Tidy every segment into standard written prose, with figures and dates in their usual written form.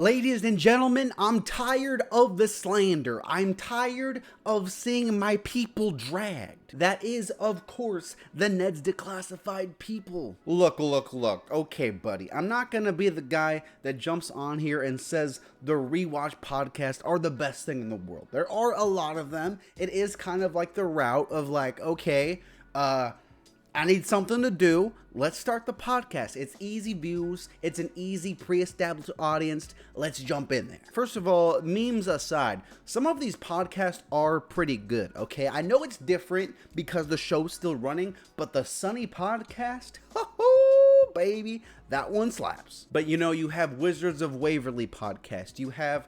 Ladies and gentlemen, I'm tired of the slander. I'm tired of seeing my people dragged. That is, of course, the Ned's Declassified people. Look. Okay, buddy, I'm not gonna be the guy that jumps on here and says the Rewatch Podcast are the best thing in the world. There are a lot of them. It is kind of like the route of like, okay, I need something to do. Let's start the podcast. It's easy views. It's an easy pre-established audience. Let's jump in there. First of all, memes aside, some of these podcasts are pretty good, okay? I know it's different because the show's still running, but the Sunny podcast, baby, that one slaps. But you know, you have Wizards of Waverly podcast. You have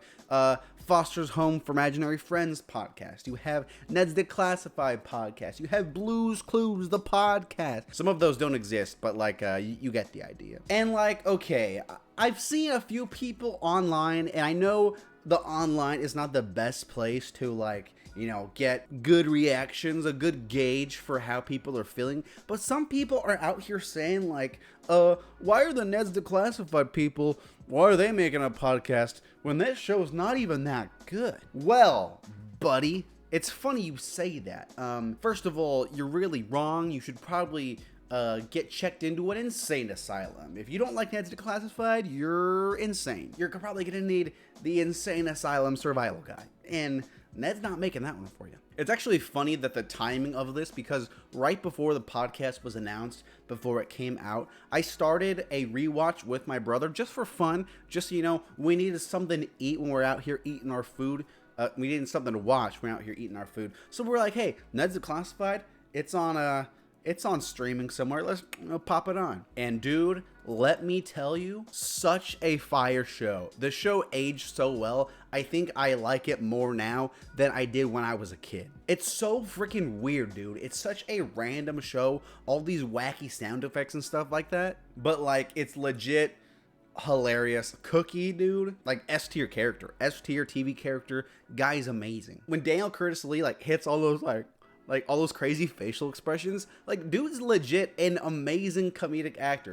Foster's Home for Imaginary Friends podcast. You have Ned's Declassified podcast. You have Blue's Clues, the podcast. Some of those don't exist, but like, you get the idea. And like, okay, I've seen a few people online, and I know the online is not the best place to like, you know, get good reactions, a good gauge for how people are feeling. But some people are out here saying like, why are the Ned's Declassified people, why are they making a podcast when this show's not even that good? Well, buddy, it's funny you say that. First of all, you're really wrong. You should probably get checked into an insane asylum. If you don't like Ned's Declassified, you're insane. You're probably gonna need the insane asylum survival guide. And Ned's not making that one for you. It's actually funny that the timing of this, because right before the podcast was announced, before it came out, I started a rewatch with my brother just for fun. Just, you know, we needed something to eat when we're out here eating our food. We needed something to watch when we're out here eating our food. So we're like, hey, Ned's Declassified, it's on streaming somewhere. Let's pop it on. And dude, let me tell you, such a fire show. The show aged so well. I think I like it more now than I did when I was a kid. It's so freaking weird, dude. It's such a random show. All these wacky sound effects and stuff like that. But like, it's legit hilarious. Cookie, dude, like S tier character, S tier TV character. Guy's amazing. When Daniel Curtis Lee like hits all those like all those crazy facial expressions, like, dude's legit an amazing comedic actor.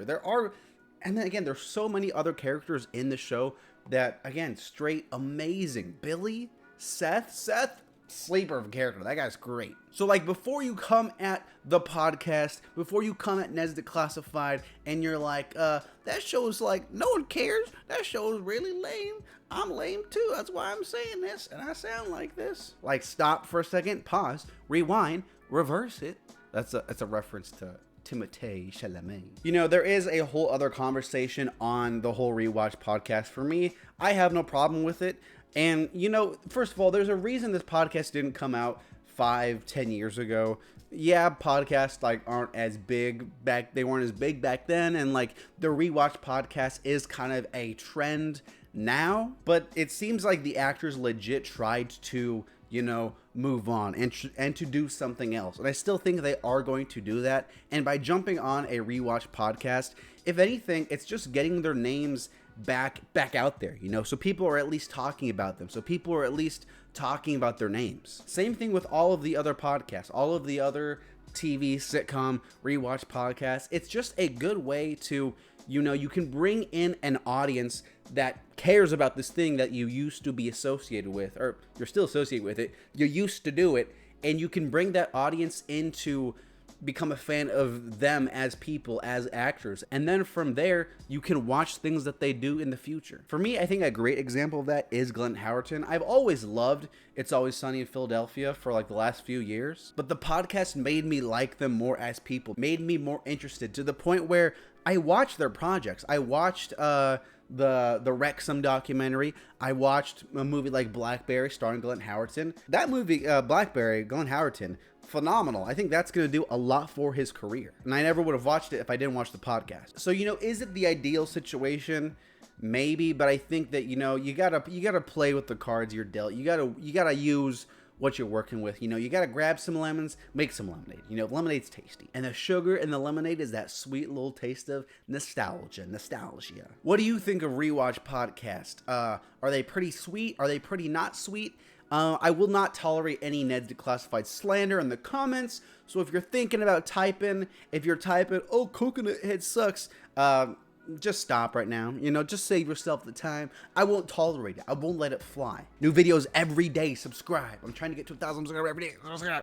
And then again, there's so many other characters in the show that, again, straight amazing. Billy, Seth, sleeper of a character. That guy's great. So like, before you come at the podcast, before you come at Ned's Declassified and you're like, that show's like, no one cares, that show is really lame, I'm lame too, that's why I'm saying this, and I sound like this. Like, stop for a second, pause, rewind, reverse it. That's a reference to Timothée Chalamet. You know, there is a whole other conversation on the whole Rewatch podcast. For me, I have no problem with it. And, you know, first of all, there's a reason this podcast didn't come out 5-10 years ago. Yeah, podcasts like aren't as big back, they weren't as big back then, and like the Rewatch podcast is kind of a trend now, but it seems like the actors legit tried to, you know, move on and to do something else. And I still think they are going to do that. And by jumping on a Rewatch podcast, if anything, it's just getting their names back out there, you know, so people are at least talking about them, so people are at least talking about their names. Same thing with all of the other podcasts, all of the other TV, sitcom, Rewatch podcasts. It's just a good way to, you know, you can bring in an audience that cares about this thing that you used to be associated with, or you're still associated with it, you used to do it, and you can bring that audience in to become a fan of them as people, as actors. And then from there, you can watch things that they do in the future. For me, I think a great example of that is Glenn Howerton. I've always loved It's Always Sunny in Philadelphia for like the last few years, but the podcast made me like them more as people, made me more interested, to the point where I watched their projects. I watched the Wrexham documentary. I watched a movie like Blackberry starring Glenn Howerton. That movie, Blackberry, Glenn Howerton, phenomenal. I think that's going to do a lot for his career. And I never would have watched it if I didn't watch the podcast. So, you know, is it the ideal situation? Maybe, but I think that, you know, you gotta play with the cards you're dealt. You gotta use what you're working with. You know, you gotta grab some lemons, make some lemonade. You know, lemonade's tasty. And the sugar in the lemonade is that sweet little taste of nostalgia. What do you think of Rewatch Podcast? Are they pretty sweet? Are they pretty not sweet? I will not tolerate any Ned's Declassified slander in the comments. So if you're thinking about typing, oh, Coconut Head sucks, just stop right now. You know, just save yourself the time. I won't tolerate it. I won't let it fly. New videos every day. Subscribe. I'm trying to get to 1,000 subscribers every day. Subscribe.